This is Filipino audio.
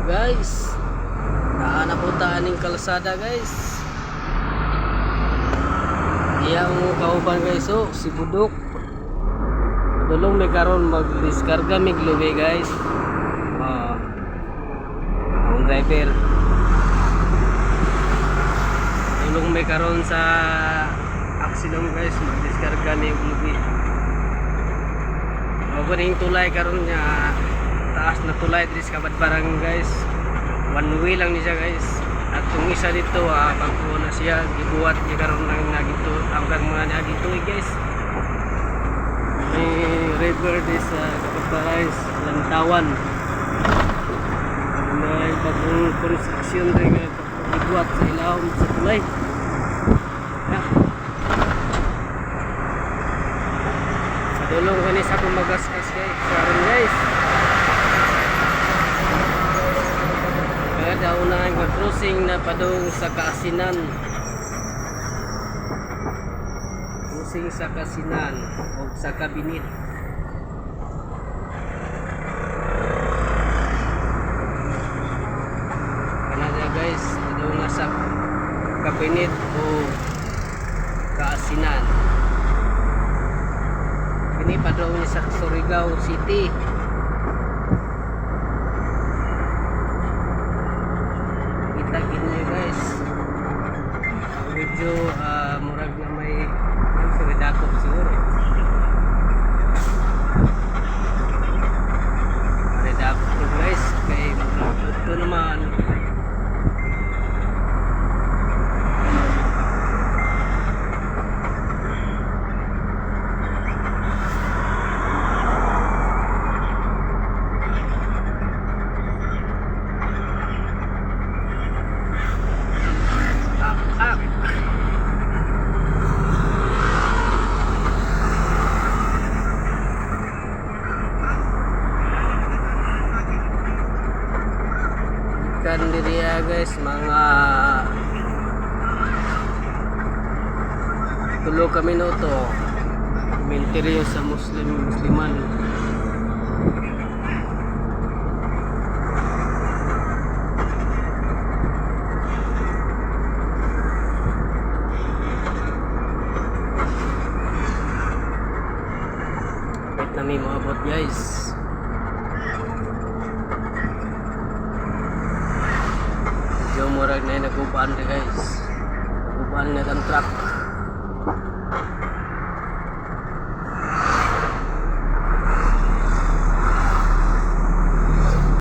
Guys, naana po taaning kalsada guys. Iya mo kauban guys, oh si Budok. Dulong may karon mag-diskarga mig lubi guys. Ang driver. Dulong may karon sa aksidong guys, mag-diskarga mig lubi. Maguning tulay karon niya. Taas na tulay dito sa Kabadbarang guys. One way lang niya guys. At yung isa dito pagkuha na siya gibuhat niya karon lang nagito hanggang mga nagito guys. May river di sa Kabadbarang Lantawan. May bagong construction rin gibuhat sa ilawom sa tulay. Padulong ko ni sa kumagaskas guys. Karon guys. Daunahan ko crossing na padung sa Kaasinan. Crossing sa Kaasinan o sa Kabinit. Kanada guys, padung na sa Kabinit o Kaasinan. Kini padung sa Surigao City. Lagi niya guys medyo murag na may dakop siguro may dakop to guys kay ito naman kan diriya guys mga 3 minuto menteryo sa musliman wait na may maabot guys. Yung murag na yung nagubaan guys. Nagubaan na ang truck.